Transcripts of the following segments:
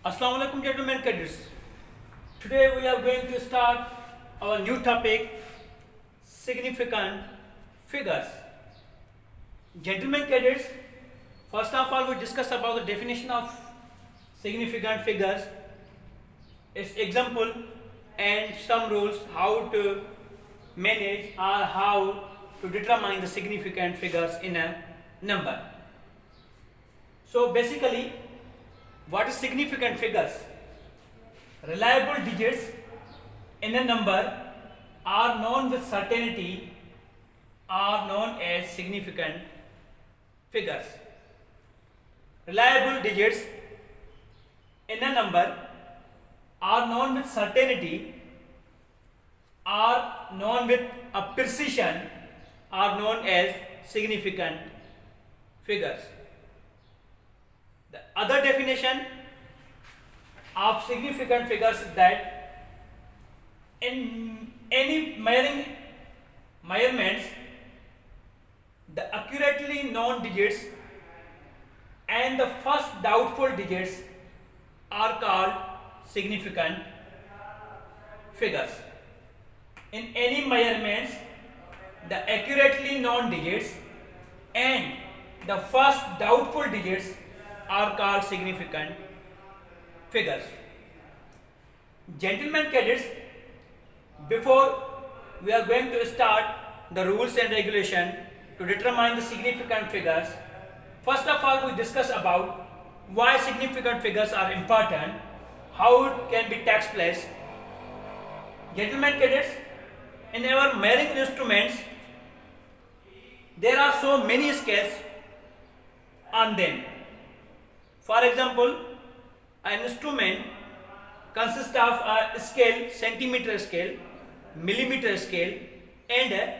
Assalamu alaikum gentlemen cadets. Today we are going to start our new topic, significant figures. Gentlemen cadets, first of all we discuss about the definition of significant figures, its example and some rules how to manage or how to determine the significant figures in a number. So basically, what is significant figures? Reliable digits in a number are known with certainty are known as significant figures. Reliable digits in a number are known with certainty are known with a precision are known as significant figures. The other definition of significant figures is that in any measurements, the accurately known digits and the first doubtful digits are called significant figures. In any measurements, the accurately known digits and the first doubtful digits are called significant figures. Gentlemen cadets, before we are going to start the rules and regulation to determine the significant figures, first of all we discuss about why significant figures are important, how it can be takes place. Gentlemen cadets, in our measuring instruments there are so many scales on them. For example, an instrument consists of a scale, centimeter scale, millimeter scale and a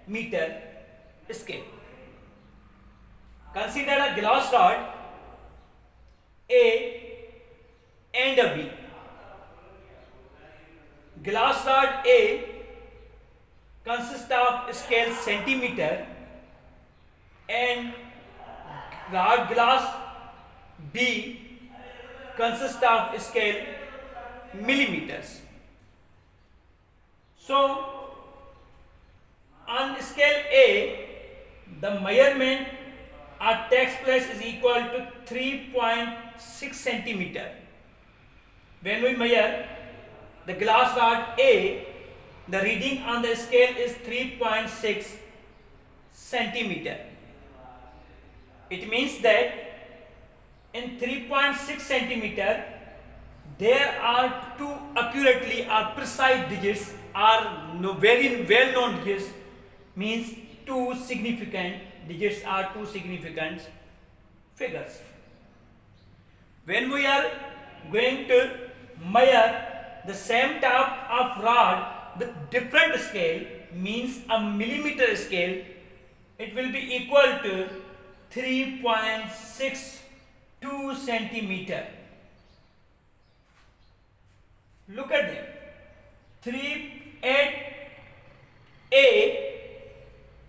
meter scale. Consider a glass rod A and a B. Glass rod A consists of scale centimeter and rod glass B consists of scale millimeters. So on scale A, the measurement at takes place is equal to 3.6 centimeter. When we measure the glass rod A, the reading on the scale is 3.6 centimeter. It means that in 3.6 centimeter there are two accurately or precise digits are very well known digits, means two significant digits are two significant figures. When we are going to measure the same type of rod with different scale, means a millimeter scale, it will be equal to 3.62 centimeter. Look at them. 3 at A,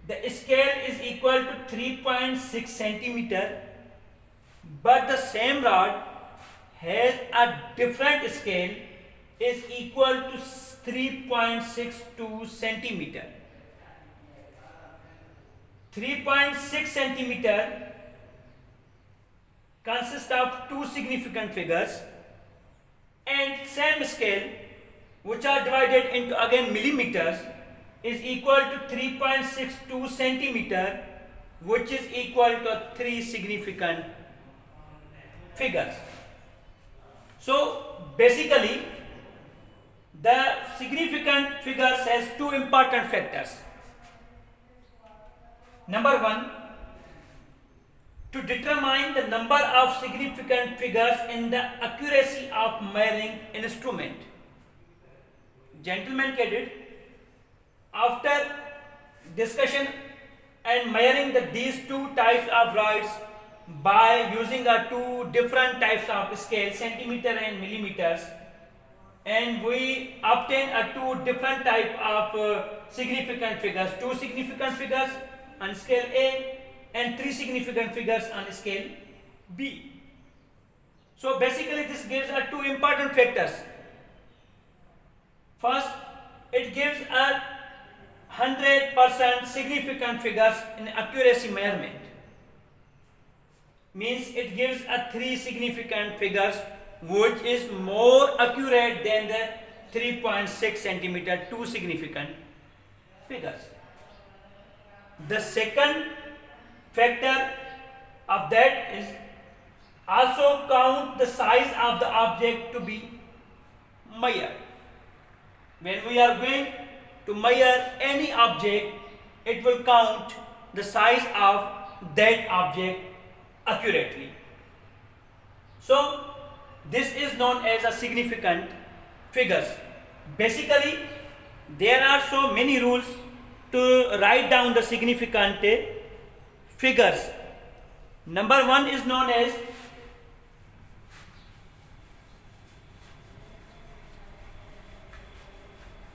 the scale is equal to 3.6 centimeter, but the same rod has a different scale is equal to 3.62 centimeter. 3.6 centimeter consists of two significant figures, and same scale which are divided into again millimeters is equal to 3.62 centimeter, which is equal to three significant figures. So basically the significant figures has two important factors. Number one, to determine the number of significant figures in the accuracy of measuring instrument. Gentlemen cadet, after discussion and measuring these two types of rods by using two different types of scale, centimeter and millimeters, and we obtain two different type of significant figures, two significant figures on scale A and three significant figures on scale B. So basically this gives us two important factors. First, it gives a 100% significant figures in accuracy measurement. Means it gives a 3 significant figures which is more accurate than the 3.6 centimeter 2 significant figures. The second factor of that is also count the size of the object to be measured. When we are going to measure any object, it will count the size of that object accurately. So this is known as a significant figures. Basically, there are so many rules to write down the significant figures. Number one is known as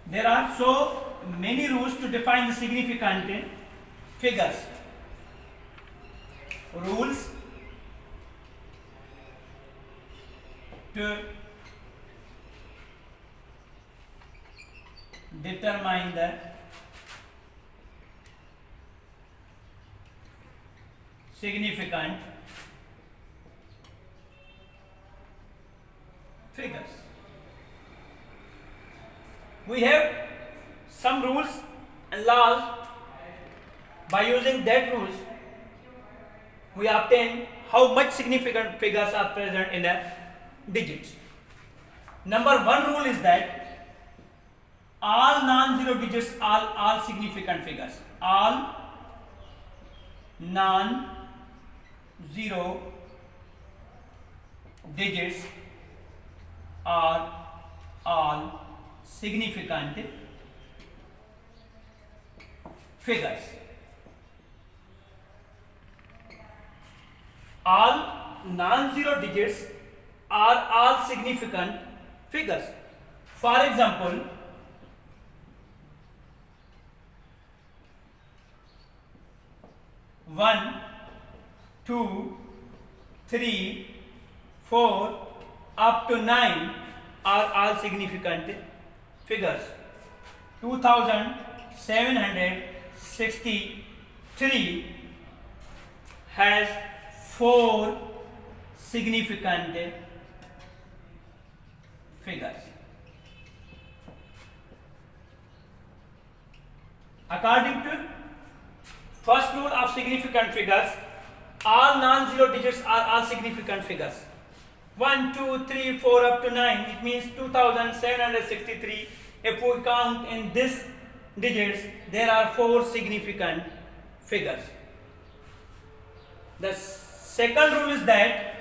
there are so many rules to define the significant figures. Rules to determine the significant figures. We have some rules and laws. By using that rules, we obtain how much significant figures are present in a digits. Number one rule is that all non-zero digits are all significant figures. All non-zero digits are all significant figures. All non-zero digits are all significant figures. For example, 1, 2, 3, 4 up to 9 are all significant figures. 2763 has 4 significant figures. According to first rule of significant figures, all non-zero digits are all significant figures. 1, 2, 3, 4 up to 9, it means 2763. If we count in this digits, there are 4 significant figures. The second rule is that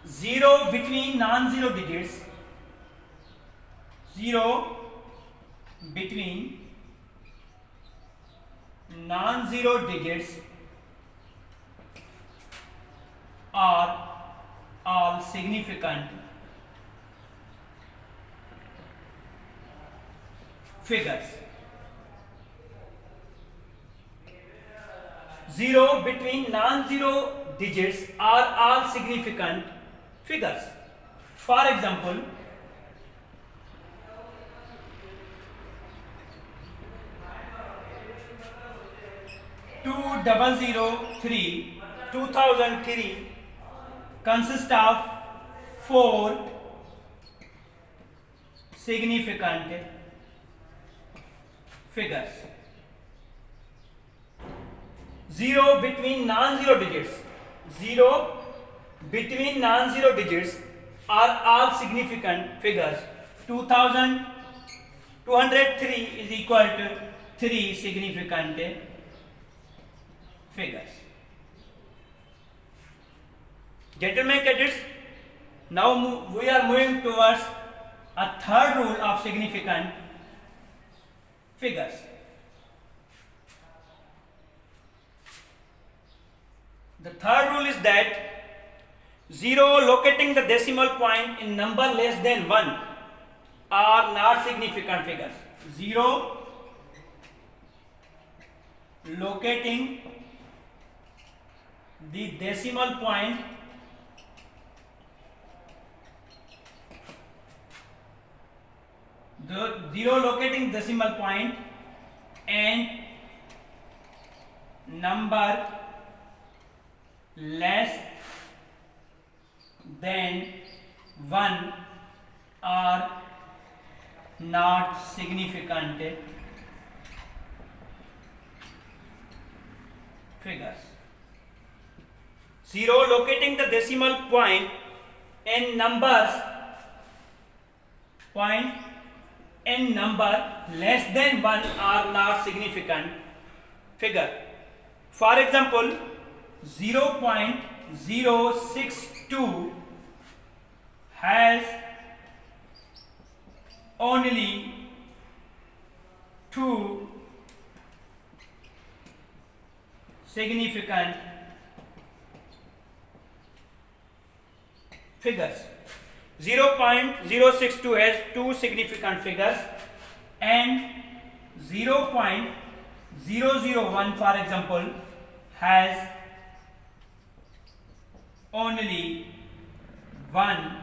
0 between non-zero digits, 0 between non-zero digits are all significant figures. 0 between non-zero digits are all significant figures. For example, 2003 consists of 4 significant figures. 0 between non-zero digits, 0 between non-zero digits are all significant figures. 2203 is equal to 3 significant figures. Gentlemen cadets, now we are moving towards a third rule of significant figures. The third rule is that 0 locating the decimal point in number less than 1 are not significant figures. 0 locating the decimal point locating decimal point and number less than 1 are not significant figures. 0 locating the decimal point and number less than 1 are not significant figure. For example, 0.062 has only 2 significant figures. 0.062 has 2 significant figures, and 0.001, for example, has only 1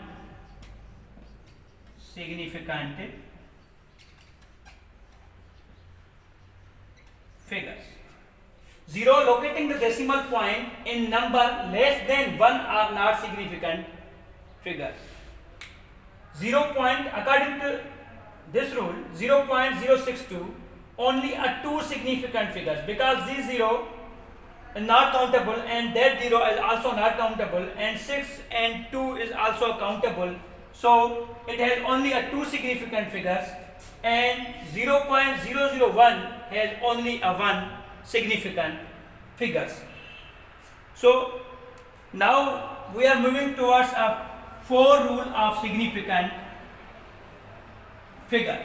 significant figures. 0 locating the decimal point in number less than 1 are not significant figures. 0. According to this rule, 0.062 only are 2 significant figures, because this 0 is not countable and that 0 is also not countable, and 6 and 2 is also countable. So it has only a 2 significant figures, and 0.001 has only a 1 significant figures. So now we are moving towards a 4 rule of significant figure.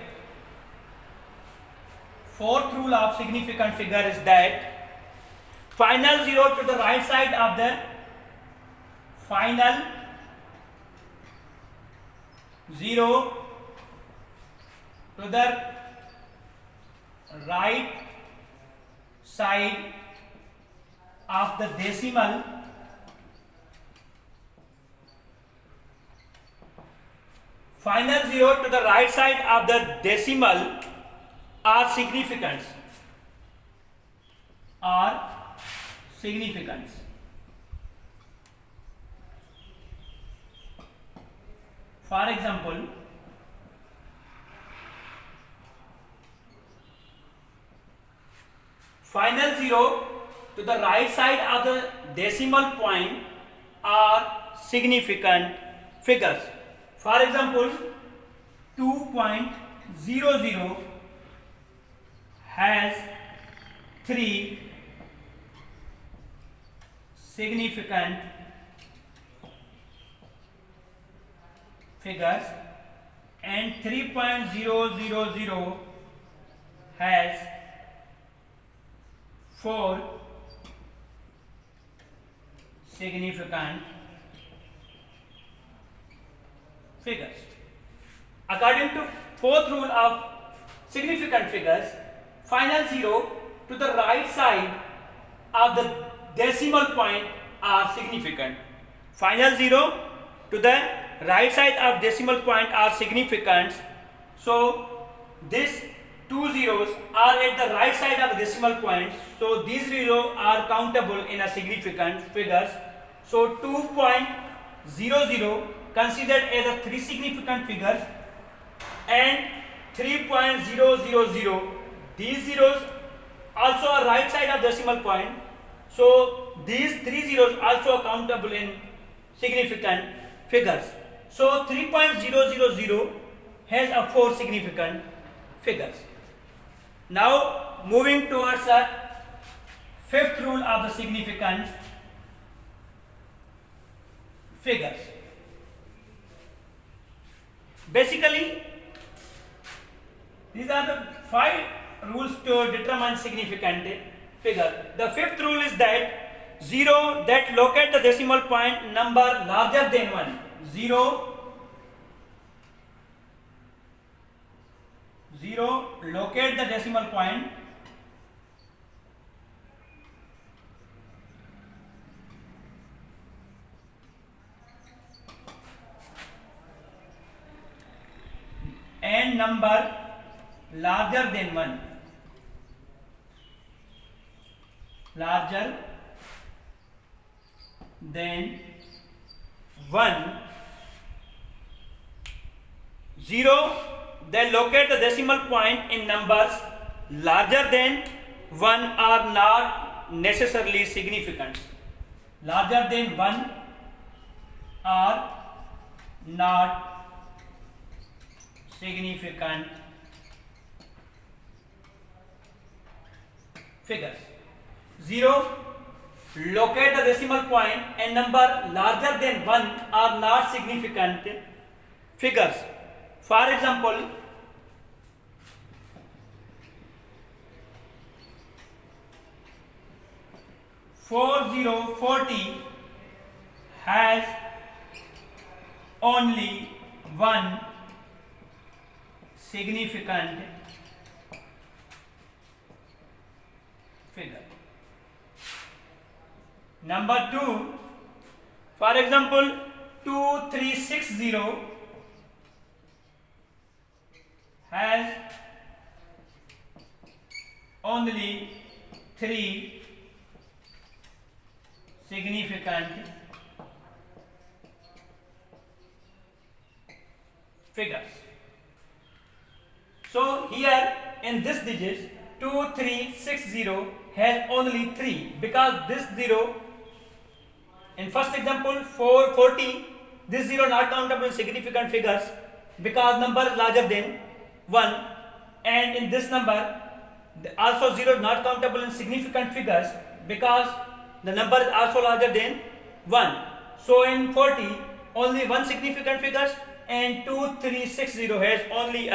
Fourth rule of significant figure is that final 0 to the right side of the final 0 to the right side of the decimal final 0 to the right side of the decimal are significant. For example, final 0 to the right side of the decimal point are significant figures. For example, 2.00 has 3 significant figures, and 3.000 has 4 significant figures. According to fourth rule of significant figures, final 0 to the right side of the decimal point are significant. Final 0 to the right side of decimal point are significant. So these 2 zeros are at the right side of the decimal point. So these zeros are countable in a significant figures. So 2.00 considered as a 3 significant figures, and 3.000, these zeros also are right side of decimal point. So these 3 zeros also countable in significant figures. So 3.000 has a 4 significant figures. Now moving towards the fifth rule of the significant figures. Basically, these are the 5 rules to determine significant figure. The fifth rule is that 0 that locate the decimal point number larger than 1. 0 locate the decimal point number larger than 1, larger than 1, 0, then locate the decimal point in numbers larger than 1 are not necessarily significant. Larger than 1 are not significant figures. 0, locate the decimal point and number larger than 1 are not significant figures. For example, 4040 has only one significant figure. Number 2, for example, 2360 has only 3 significant figures. So here in this digits 2360 has only 3 because this 0 in first example 440, this 0 not countable in significant figures because number is larger than 1, and in this number also 0 not countable in significant figures because the number is also larger than 1. So in 40 only one significant figures, and 2360 has only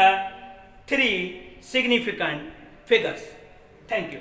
3 significant figures. Thank you.